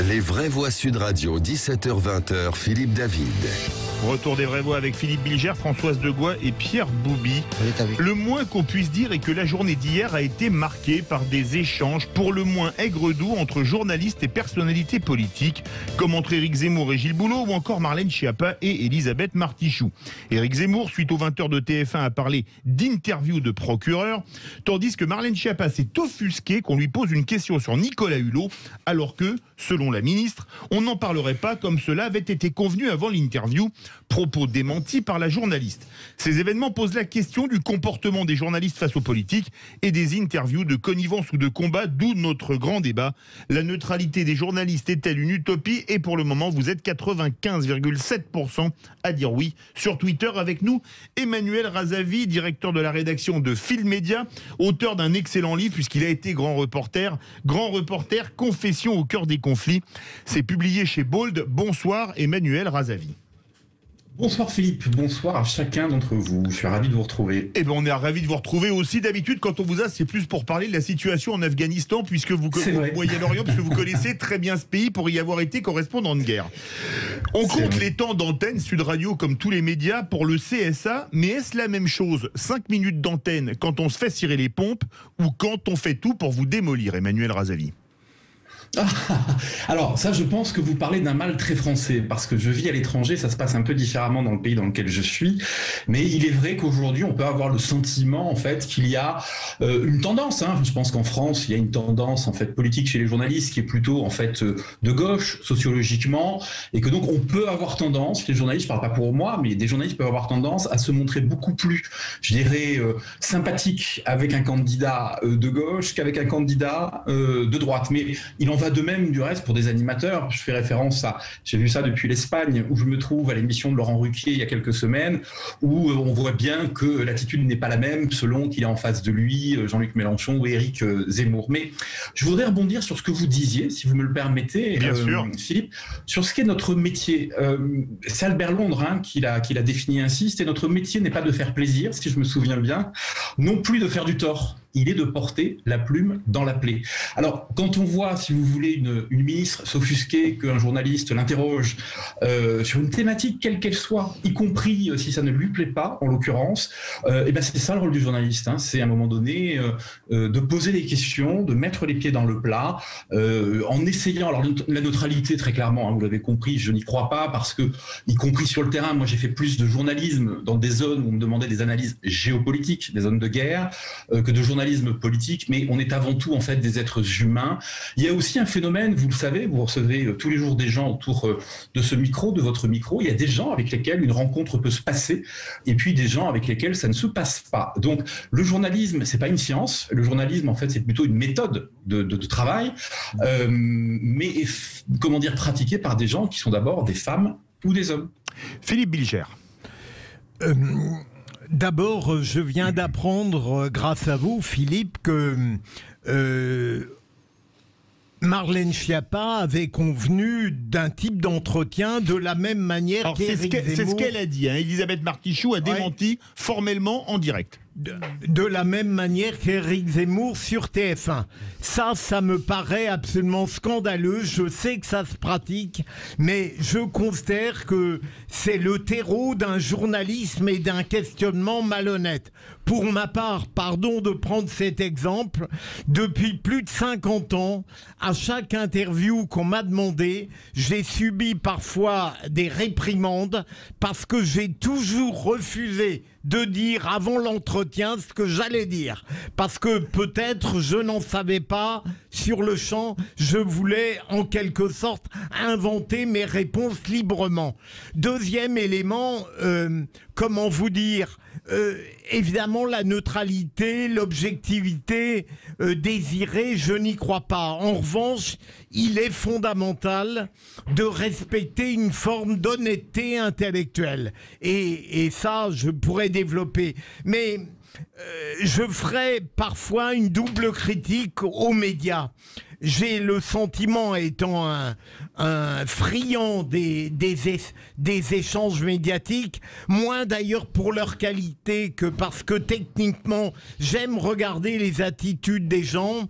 Les vraies voix Sud Radio, 17h-20h, Philippe David. Retour des vraies voix avec Philippe Bilger, Françoise Degois et Pierre Boubi. Le moins qu'on puisse dire est que la journée d'hier a été marquée par des échanges pour le moins aigre-doux entre journalistes et personnalités politiques, comme entre Éric Zemmour et Gilles Boulot ou encore Marlène Schiappa et Elisabeth Martichoux. Éric Zemmour, suite aux 20h de TF1, a parlé d'interview de procureur, tandis que Marlène Schiappa s'est offusquée qu'on lui pose une question sur Nicolas Hulot, alors que, selon la ministre, on n'en parlerait pas comme cela avait été convenu avant l'interview. Propos démentis par la journaliste. Ces événements posent la question du comportement des journalistes face aux politiques et des interviews de connivence ou de combat, d'où notre grand débat. La neutralité des journalistes est-elle une utopie? Et pour le moment, vous êtes 95,7% à dire oui. Sur Twitter, avec nous, Emmanuel Razavi, directeur de la rédaction de Fil Média, auteur d'un excellent livre puisqu'il a été grand reporter, Confession au cœur des conflits. C'est publié chez Bold. Bonsoir Emmanuel Razavi. Bonsoir Philippe, bonsoir à chacun d'entre vous, je suis ravi de vous retrouver. Eh bien on est ravi de vous retrouver aussi. D'habitude quand on vous a, c'est plus pour parler de la situation en Afghanistan, puisque vous Moyen-Orient, puisque vous connaissez très bien ce pays pour y avoir été correspondant de guerre. On compte les temps d'antenne Sud Radio comme tous les médias pour le CSA, mais est-ce la même chose, 5 minutes d'antenne quand on se fait cirer les pompes ou quand on fait tout pour vous démolir, Emmanuel Razavi? Alors ça, je pense que vous parlez d'un mal très français, parce que je vis à l'étranger, ça se passe un peu différemment dans le pays dans lequel je suis, mais il est vrai qu'aujourd'hui on peut avoir le sentiment en fait qu'il y a une tendance, je pense qu'en France il y a une tendance en fait politique chez les journalistes qui est plutôt en fait de gauche sociologiquement, et que donc on peut avoir tendance, les journalistes, je parle pas pour moi, mais des journalistes peuvent avoir tendance à se montrer beaucoup plus, je dirais, sympathiques avec un candidat de gauche qu'avec un candidat de droite, mais il en va de même du reste pour des animateurs. Je fais référence à, j'ai vu ça depuis l'Espagne, où je me trouve à l'émission de Laurent Ruquier il y a quelques semaines, où on voit bien que l'attitude n'est pas la même selon qu'il est en face de lui, Jean-Luc Mélenchon ou Éric Zemmour. Mais je voudrais rebondir sur ce que vous disiez, si vous me le permettez, bien sûr. Philippe, sur ce qu'est notre métier. C'est Albert Londres qui l'a défini ainsi, c'était notre métier n'est pas de faire plaisir, si je me souviens bien, non plus de faire du tort. Il est de porter la plume dans la plaie. Alors, quand on voit, si vous voulez, une ministre s'offusquer qu'un journaliste l'interroge sur une thématique quelle qu'elle soit, y compris si ça ne lui plaît pas, en l'occurrence, et ben c'est ça le rôle du journaliste. C'est à un moment donné de poser les questions, de mettre les pieds dans le plat, en essayant. Alors la neutralité, très clairement, vous l'avez compris, je n'y crois pas, parce que, y compris sur le terrain, moi j'ai fait plus de journalisme dans des zones où on me demandait des analyses géopolitiques, des zones de guerre, que de journalisme politique, mais on est avant tout en fait des êtres humains. Il y a aussi un phénomène, vous le savez, vous recevez tous les jours des gens autour de ce micro, de votre micro, il y a des gens avec lesquels une rencontre peut se passer, et puis des gens avec lesquels ça ne se passe pas. Donc le journalisme, c'est pas une science, le journalisme en fait c'est plutôt une méthode de travail, mais comment dire, pratiquée par des gens qui sont d'abord des femmes ou des hommes. Philippe Bilger. D'abord, je viens d'apprendre, grâce à vous, Philippe, que Marlène Schiappa avait convenu d'un type d'entretien de la même manière qu'Éric Zemmour. C'est ce qu'elle a dit. Elisabeth Martichoux a démenti formellement en direct. De la même manière qu'Éric Zemmour sur TF1. Ça me paraît absolument scandaleux. Je sais que ça se pratique, mais je considère que c'est le terreau d'un journalisme et d'un questionnement malhonnête. Pour ma part, pardon de prendre cet exemple, depuis plus de 50 ans, à chaque interview qu'on m'a demandé, j'ai subi parfois des réprimandes parce que j'ai toujours refusé de dire avant l'entretien ce que j'allais dire. Parce que peut-être je n'en savais pas sur le champ, je voulais en quelque sorte inventer mes réponses librement. Deuxième élément, comment vous dire, évidemment la neutralité, l'objectivité désirée, je n'y crois pas. En revanche, il est fondamental de respecter une forme d'honnêteté intellectuelle. Et ça, je pourrais développer. Mais je ferai parfois une double critique aux médias. J'ai le sentiment, étant un friand des échanges médiatiques, moins d'ailleurs pour leur qualité que parce que techniquement, j'aime regarder les attitudes des gens.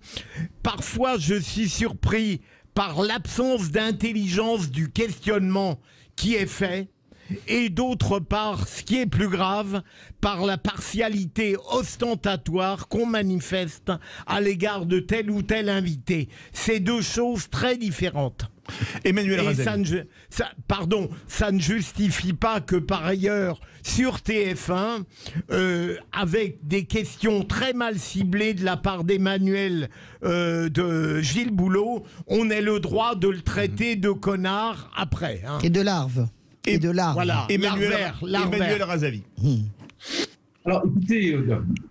Parfois, je suis surpris par l'absence d'intelligence du questionnement qui est fait, et d'autre part, ce qui est plus grave, par la partialité ostentatoire qu'on manifeste à l'égard de tel ou tel invité. C'est deux choses très différentes. Emmanuel Et Razali. ça ne justifie pas que par ailleurs, sur TF1, avec des questions très mal ciblées de la part d'Emmanuel de Gilles Boulot, on ait le droit de le traiter de connard après. Hein. Et de larves. Et de larves. Voilà, Emmanuel Razali. Alors écoutez,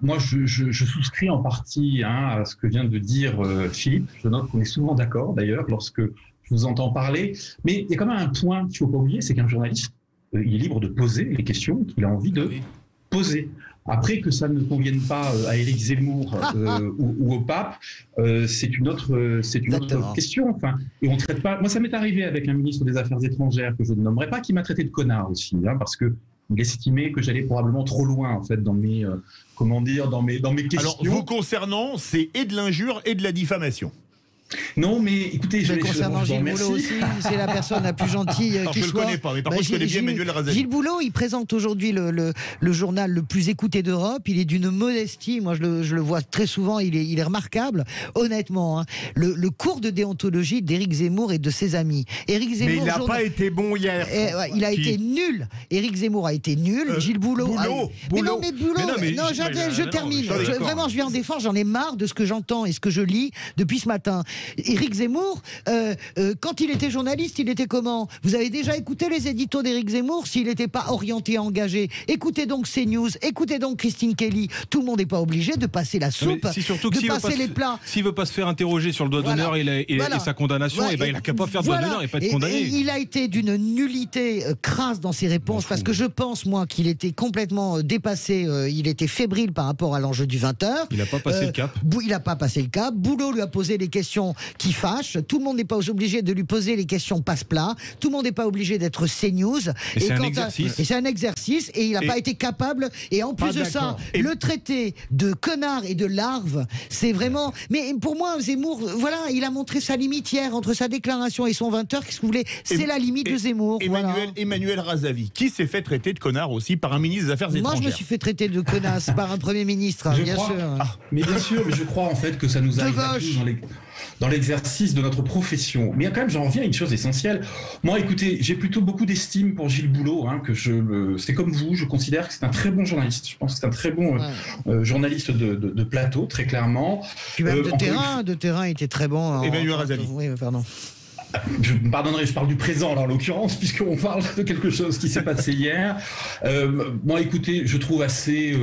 moi je souscris en partie à ce que vient de dire Philippe. Je note qu'on est souvent d'accord d'ailleurs lorsque je vous entends parler. Mais il y a quand même un point qu'il ne faut pas oublier, c'est qu'un journaliste, il est libre de poser les questions qu'il a envie de poser. Après, que ça ne convienne pas à Éric Zemmour ou au pape, c'est une autre question. Enfin, et on traite pas. Moi, ça m'est arrivé avec un ministre des Affaires étrangères que je ne nommerai pas, qui m'a traité de connard aussi, parce que il estimait que j'allais probablement trop loin en fait dans mes questions. Alors, vous concernant, c'est et de l'injure et de la diffamation. Non, mais écoutez, concernant Gilles Boulot aussi, c'est la personne la plus gentille qui je soit. le connais pas, mais par contre, je connais bien Emmanuel Razali. Gilles Boulot, il présente aujourd'hui le journal le plus écouté d'Europe. Il est d'une modestie. Moi, je le vois très souvent. Il est remarquable. Honnêtement, hein. Le cours de déontologie d'Éric Zemmour et de ses amis. Éric Zemmour, mais il n'a pas été bon hier. Il a été nul. Éric Zemmour a été nul. Gilles Boulot. Boulot. Je termine. Vraiment, je viens en défense. J'en ai marre de ce que j'entends et ce que je lis depuis ce matin. Éric Zemmour, quand il était journaliste, il était comment? Vous avez déjà écouté les éditos d'Éric Zemmour? S'il n'était pas orienté, engagé, écoutez donc CNews, écoutez donc Christine Kelly. Tout le monde n'est pas obligé de passer la soupe, de passer les plats. S'il ne veut pas se faire interroger sur le doigt d'honneur et sa condamnation, il n'a qu'à pas faire de doigt d'honneur et pas être condamné. Et il a été d'une nullité crasse dans ses réponses, parce que je pense, moi, qu'il était complètement dépassé, il était fébrile par rapport à l'enjeu du 20h. Il n'a pas passé le cap. Il n'a pas passé le cap. Boulot lui a posé les questions qui fâchent. Tout le monde n'est pas obligé de lui poser les questions passe-plat. Tout le monde n'est pas obligé d'être CNews. Et c'est un exercice. Et c'est un exercice. Et il n'a pas été capable. Et en plus de ça, le traiter de connard et de larve, c'est vraiment. Mais pour moi, Zemmour, voilà, il a montré sa limite hier entre sa déclaration et son 20h. Qu'est-ce que vous voulez? C'est la limite de Zemmour. Emmanuel Razali, qui s'est fait traiter de connard aussi par un ministre des Affaires étrangères. Moi, je me suis fait traiter de connasse par un Premier ministre, bien sûr. Mais bien sûr, mais je crois en fait que ça nous arrive à tous dans l'exercice de notre profession. Mais quand même, j'en reviens à une chose essentielle. Moi, écoutez, j'ai plutôt beaucoup d'estime pour Gilles Boulot, c'est comme vous, je considère que c'est un très bon journaliste. Je pense que c'est un très bon journaliste de plateau, très clairement. Puis même de terrain, il était très bon. Emmanuel Razali. Oui, pardon. Je me pardonnerai, je parle du présent là, en l'occurrence, puisqu'on parle de quelque chose qui s'est passé hier. Moi, écoutez, je trouve assez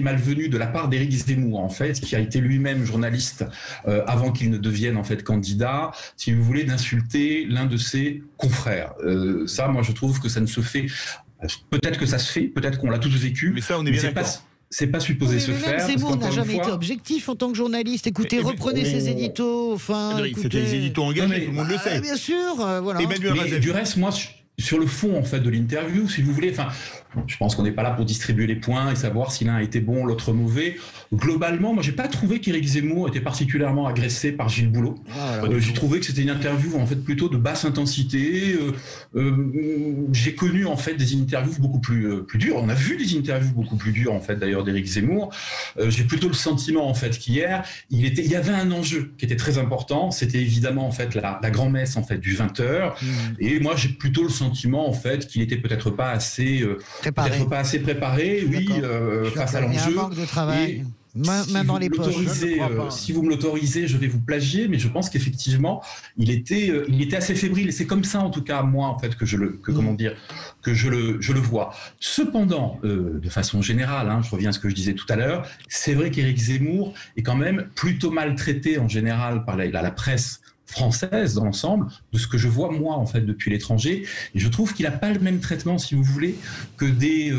malvenu de la part d'Éric Zemmour, en fait, qui a été lui-même journaliste avant qu'il ne devienne en fait candidat, si vous voulez, d'insulter l'un de ses confrères. Ça, moi, je trouve que ça ne se fait. Peut-être que ça se fait, peut-être qu'on l'a tous vécu. Mais ça, on est bien d'accord. C'est pas supposé se faire. Zemmour n'a jamais été objectif en tant que journaliste. Écoutez, reprenez ses éditos. C'était des éditos engagés, tout le monde le sait. Bien sûr, voilà. Mais du reste, moi, sur le fond en fait de l'interview, si vous voulez, je pense qu'on n'est pas là pour distribuer les points et savoir si l'un était bon, l'autre mauvais. Globalement, moi, j'ai pas trouvé qu'Éric Zemmour était particulièrement agressé par Gilles Boulot. J'ai trouvé que c'était une interview en fait plutôt de basse intensité. J'ai connu en fait des interviews beaucoup plus dures. On a vu des interviews beaucoup plus dures en fait d'ailleurs d'Éric Zemmour. J'ai plutôt le sentiment en fait qu'hier, il y avait un enjeu qui était très important. C'était évidemment en fait la grand-messe en fait du 20h. Et moi, j'ai plutôt le sentiment en fait qu'il était peut-être pas assez préparé, oui, face à l'enjeu. Il y a un manque de travail. Main dans les poches. Si vous me l'autorisez, je vais vous plagier, mais je pense qu'effectivement, il était assez fébrile. Et c'est comme ça, en tout cas, moi, en fait, que je le vois. Cependant, de façon générale, je reviens à ce que je disais tout à l'heure, c'est vrai qu'Éric Zemmour est quand même plutôt maltraité en général par la presse française dans l'ensemble, de ce que je vois moi en fait depuis l'étranger, et je trouve qu'il n'a pas le même traitement, si vous voulez, que des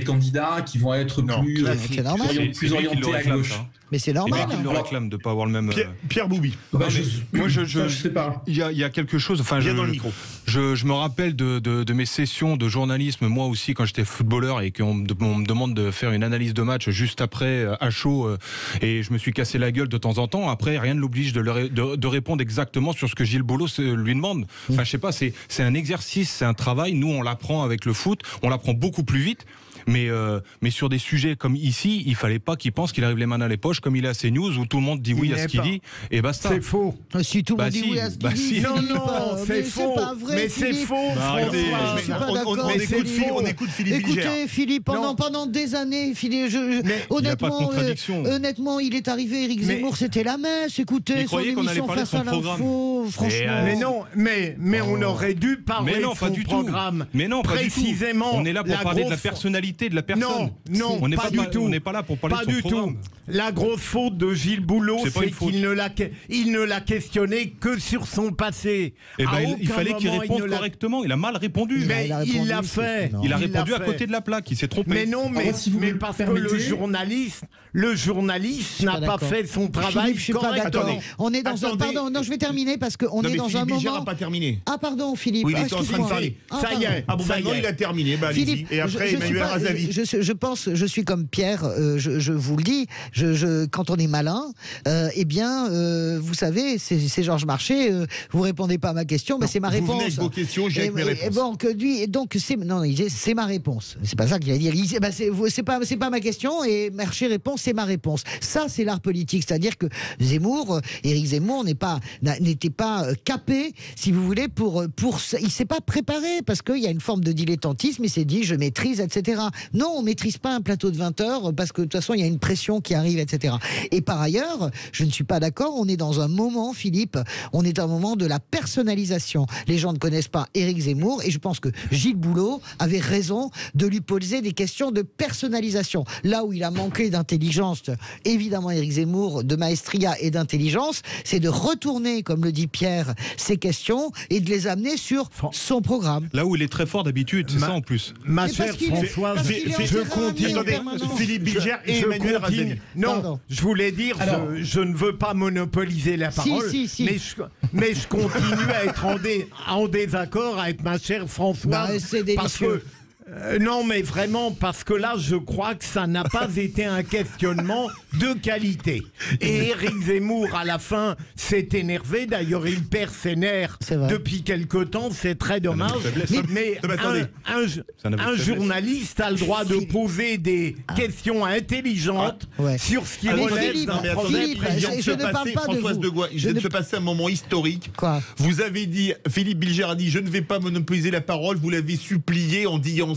candidats qui vont être plus orientés à gauche. Mais c'est normal. Il le réclame de ne pas avoir le même. Pierre Boubi. Je sais pas. Il y a quelque chose. Enfin, dans le micro. Je me rappelle de mes sessions de journalisme, moi aussi, quand j'étais footballeur et qu'on me demande de faire une analyse de match juste après, à chaud, et je me suis cassé la gueule de temps en temps. Après, rien ne l'oblige de répondre exactement sur ce que Gilles Boulot lui demande. Enfin, je sais pas, c'est un exercice, c'est un travail. Nous, on l'apprend avec le foot, on l'apprend beaucoup plus vite. Mais sur des sujets comme ici, il fallait pas qu'il pense qu'il arrive les mains dans les poches comme il est à CNews où tout le monde dit oui à ce qu'il dit et basta. C'est faux. Si tout le monde dit oui à ce qu'il dit. Non, c'est faux. Pas vrai, mais c'est faux. On écoute Philippe Bilger. Écoutez, Philippe, pendant des années, Philippe, honnêtement, il est arrivé, Éric Zemmour, c'était la messe. Écoutez, son émission Face à l'info, franchement. Mais on aurait dû parler de son programme. Mais non, précisément. On est là pour parler de la personnalité de la personne. Non, on n'est pas du tout. On n'est pas là pour parler de son programme. La grosse faute de Gilles Boulot, c'est qu'il ne l'a questionné que sur son passé. Il fallait qu'il réponde correctement. Il a mal répondu. Mais il l'a fait. Il a répondu à côté de la plaque. Il s'est trompé. Mais non, mais parce que le journaliste n'a pas fait son travail correctement. On est dans un... Pardon, non, je vais terminer parce qu'on est dans un moment... Bilger n'a pas terminé. Ah pardon, Philippe. Oui, il était en train de parler. Ça y est. Ah bon, maintenant il a terminé. Allez-y. Et après, Emmanuel Razavi. Je suis comme Pierre, je vous le dis, quand on est malin, vous savez, c'est Georges Marchais, vous répondez pas à ma question, mais c'est ma réponse. Vous venez avec vos questions, j'ai avec mes réponses. Donc c'est ma réponse. C'est pas ça qu'il a dit. Il dit, c'est pas ma question, et Marchais répond, c'est ma réponse. Ça, c'est l'art politique, c'est-à-dire que Éric Zemmour n'était pas capé, si vous voulez, il s'est pas préparé, parce qu'il y a une forme de dilettantisme, il s'est dit, je maîtrise, etc. Non, on maîtrise pas un plateau de 20 heures parce que de toute façon il y a une pression qui arrive, etc. Et par ailleurs, je ne suis pas d'accord, on est dans un moment, Philippe, on est dans un moment de la personnalisation. Les gens ne connaissent pas Éric Zemmour et je pense que Gilles Boulot avait raison de lui poser des questions de personnalisation. Là où il a manqué d'intelligence, évidemment Éric Zemmour, de maestria et d'intelligence, c'est de retourner, comme le dit Pierre, ces questions et de les amener sur son programme. Là où il est très fort d'habitude, c'est ça en plus. Ma chère Françoise, je continue. Attendez, Philippe Bilger et Emmanuel Razavi. Non, je voulais dire, je ne veux pas monopoliser la parole, mais je continue à être en désaccord avec ma chère Françoise. C'est délicieux. Non, mais vraiment, parce que là, je crois que ça n'a pas été un questionnement de qualité. Et Éric Zemmour, à la fin, s'est énervé. D'ailleurs, il perd ses nerfs depuis quelque temps. C'est très dommage. Mais un journaliste a le droit de poser des questions intelligentes sur ce qui relève d'un problème. Je ne parle pas de Françoise de Gois, il vient de se passer un moment historique. Quoi ? Vous avez dit, Philippe Bilger a dit, je ne vais pas monopoliser la parole. Vous l'avez supplié en disant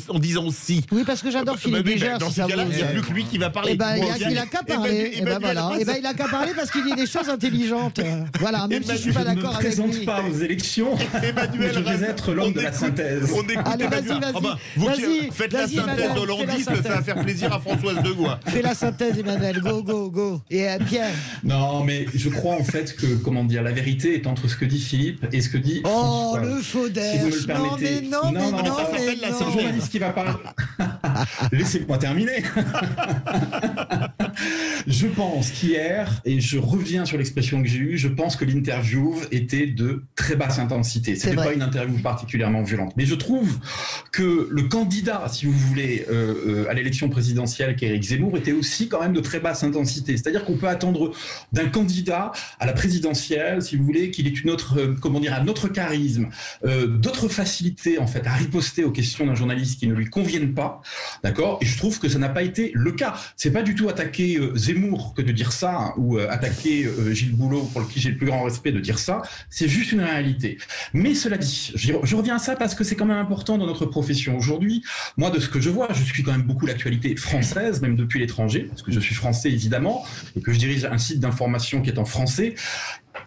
si. Oui, parce que j'adore Philippe Bilger. Dans ce cas-là, il n'y a plus que lui qui va parler. Il n'a qu'à parler. Il n'a qu'à parler parce qu'il dit des choses intelligentes. Voilà, même si je ne suis pas d'accord avec lui. Je ne me présente pas aux élections. Je vais être l'homme de la synthèse. Allez, vas-y. Faites la synthèse hollandiste, ça va faire plaisir à Françoise de Gois. Fais la synthèse, Emmanuel. Go. Et Pierre. Non, mais je crois en fait que, la vérité est entre ce que dit Philippe et ce que dit François. Oh, le faux d'air. Si vous me le permettez. C'est le journaliste qui va parler. Laissez-moi terminer. Je pense qu'hier, et je reviens sur l'expression que j'ai eue, je pense que l'interview était de très basse intensité. C'était pas une interview particulièrement violente. Mais je trouve que le candidat, si vous voulez, à l'élection présidentielle, qu'Éric Zemmour, était aussi quand même de très basse intensité. C'est-à-dire qu'on peut attendre d'un candidat à la présidentielle, si vous voulez, qu'il ait un autre charisme, d'autres facilités en fait à riposter aux questions d'un journaliste qui ne lui conviennent pas, d'accord ? Et je trouve que ça n'a pas été le cas. C'est pas du tout attaquer Zemmour que de dire ça, hein, ou attaquer Gilles Boulot, pour qui j'ai le plus grand respect, de dire ça. C'est juste une réalité. Mais cela dit, je reviens à ça parce que c'est quand même important dans notre profession aujourd'hui. Moi, de ce que je vois, je suis quand même beaucoup l'actualité française, même depuis l'étranger, parce que je suis français évidemment, et que je dirige un site d'information qui est en français.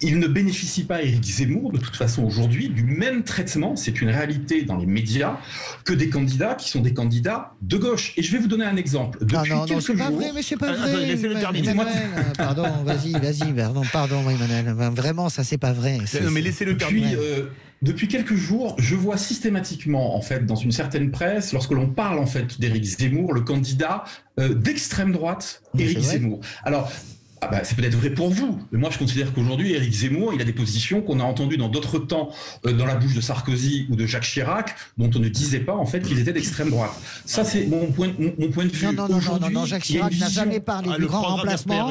Il ne bénéficie pas, Éric Zemmour, de toute façon aujourd'hui, du même traitement, c'est une réalité dans les médias, que des candidats qui sont des candidats de gauche. Et je vais vous donner un exemple. Depuis quelques jours... pas vrai, mais c'est pas vrai. Laissez-le terminer. Pardon, vas-y, pardon, Emmanuel. Vraiment, ça, c'est pas vrai. Non, mais laissez-le terminer. Depuis quelques jours, je vois systématiquement, en fait, dans une certaine presse, lorsque l'on parle, en fait, d'Éric Zemmour, le candidat d'extrême droite, Éric Zemmour. Alors, C'est peut-être vrai pour vous, mais moi je considère qu'aujourd'hui, Éric Zemmour, il a des positions qu'on a entendues dans d'autres temps, dans la bouche de Sarkozy ou de Jacques Chirac, dont on ne disait pas en fait qu'ils étaient d'extrême droite. Ça, c'est mon point de vue. Non, Jacques Chirac n'a jamais parlé du grand remplacement.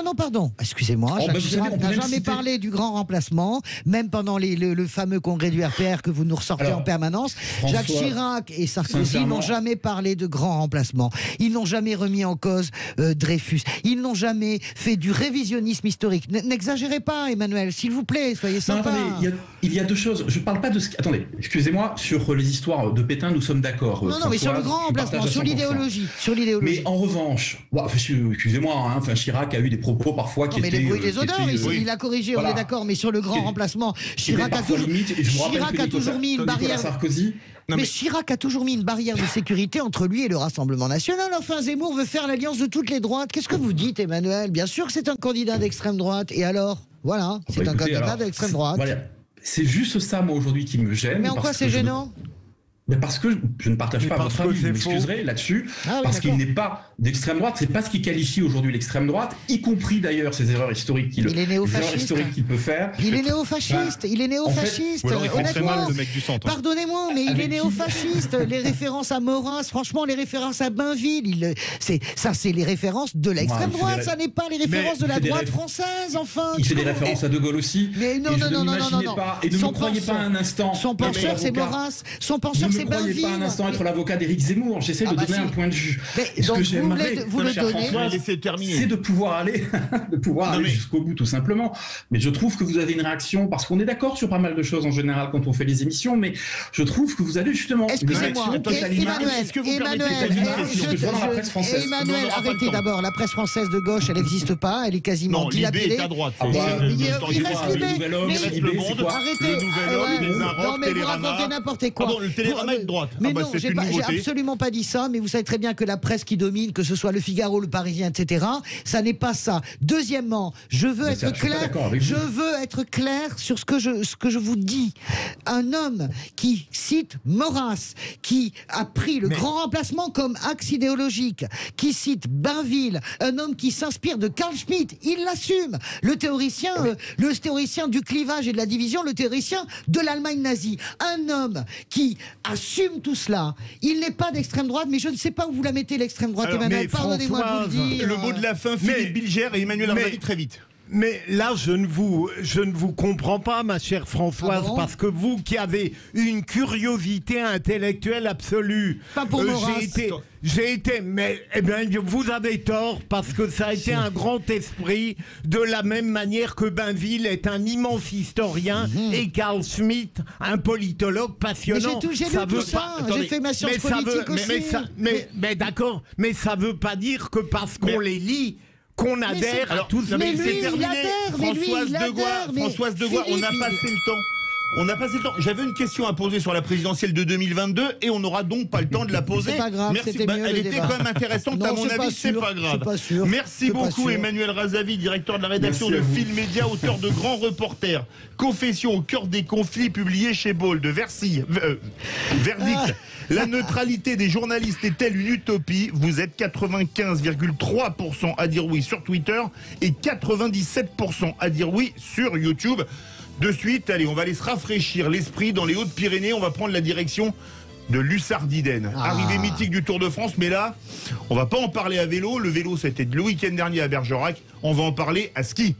Non, pardon, excusez-moi, Jacques Chirac n'a jamais parlé du grand remplacement, même pendant le fameux congrès du RPR que vous nous ressortez en permanence. Jacques Chirac et Sarkozy n'ont jamais parlé de grand remplacement. Ils n'ont jamais remis en cause Dreyfus. Ils n'ont jamais fait du révisionnisme historique. N'exagérez pas, Emmanuel, s'il vous plaît, soyez sympa. Non, il y a deux choses. Je ne parle pas de ce... Attendez, excusez-moi, sur les histoires de Pétain, nous sommes d'accord. Non, mais sur le grand remplacement, sur l'idéologie. Mais en revanche, excusez-moi, Chirac a eu des propos parfois qui étaient... Mais les bruits des odeurs, il a corrigé, on est d'accord, mais sur le grand remplacement, Chirac a toujours mis une barrière... Mais Chirac a toujours mis une barrière de sécurité entre lui et le Rassemblement national. Enfin, Zemmour veut faire l'alliance de toutes les droites. Qu'est-ce que vous dites, Emmanuel? Bien sûr que c'est un candidat d'extrême droite. Et alors? Voilà, c'est un candidat d'extrême droite. Voilà. C'est juste ça, moi, aujourd'hui, qui me gêne. Mais en quoi c'est gênant? Mais parce que je ne partage pas votre avis, vous m'excuserez là-dessus, parce qu'il n'est pas d'extrême droite, c'est pas ce qui qualifie aujourd'hui l'extrême droite, y compris d'ailleurs ces erreurs historiques qu'il peut faire. Il est néofasciste, honnêtement. Pardonnez-moi, mais il est néofasciste. Les références à Maurras, franchement, les références à Bainville, c'est les références de l'extrême droite, ça n'est pas les références de la droite française, enfin. Il fait des références à De Gaulle aussi. Mais non. Et ne me croyez pas un instant. Son penseur, c'est Maurras. Son penseur, ne me croyez pas un instant être l'avocat d'Éric Zemmour. J'essaie de donner un point de vue. Ce que j'aimerais, c'est de pouvoir aller jusqu'au bout, tout simplement. Mais je trouve que vous avez une réaction, parce qu'on est d'accord sur pas mal de choses en général quand on fait les émissions, mais je trouve que vous avez justement une réaction totalement. Emmanuel, arrêtez d'abord. La presse française de gauche, elle n'existe pas. Elle est quasiment dilapidée. Libé est à droite. Il reste Libé. Arrêtez. Non, mais vous racontez n'importe quoi. Le Télérama est de droite. Mais non, j'ai absolument pas dit ça, mais vous savez très bien que la presse qui domine, que ce soit le Figaro, le Parisien, etc., ça n'est pas ça. Deuxièmement, je veux être clair sur ce que je vous dis. Un homme qui cite Maurras, qui a pris le grand remplacement comme axe idéologique, qui cite Bainville, un homme qui s'inspire de Carl Schmitt, il l'assume. Le théoricien du clivage et de la division, le théoricien de l'Allemagne nazie. Un homme qui assume tout cela. Il n'est pas d'extrême droite, mais je ne sais pas où vous la mettez, l'extrême droite, Emmanuel. Pardonnez-moi de vous le dire. Le mot de la fin, Philippe Bilger et Emmanuel Armadi, très vite. Mais là, je ne vous comprends pas, ma chère Françoise, parce que vous qui avez une curiosité intellectuelle absolue, pas pour j'ai été, mais vous avez tort, parce que ça a été un grand esprit, de la même manière que Bainville est un immense historien et Carl Schmitt, un politologue passionnant. Mais j'ai lu tout ça, j'ai fait ma science politique aussi. Mais d'accord, mais ça veut pas dire que parce qu'on les lit, qu'on adhère à tout ça. Mais lui, c'est terminé. Françoise Degois, on a passé le temps. J'avais une question à poser sur la présidentielle de 2022 et on n'aura donc pas le temps de la poser. C'est pas grave, merci. Elle était quand même intéressante, à mon avis, c'est pas grave. Merci beaucoup, Emmanuel Razavi, directeur de la rédaction de Fil Média, auteur de Grands Reporters. Confession au cœur des conflits, publié chez Ball de Verdict. La neutralité des journalistes est-elle une utopie? Vous êtes 95,3% à dire oui sur Twitter et 97% à dire oui sur YouTube. De suite, allez, on va aller se rafraîchir l'esprit dans les Hautes-Pyrénées. On va prendre la direction de Lussardiden. Arrivée mythique du Tour de France, mais là, on va pas en parler à vélo. Le vélo, c'était le week-end dernier à Bergerac. On va en parler à ski.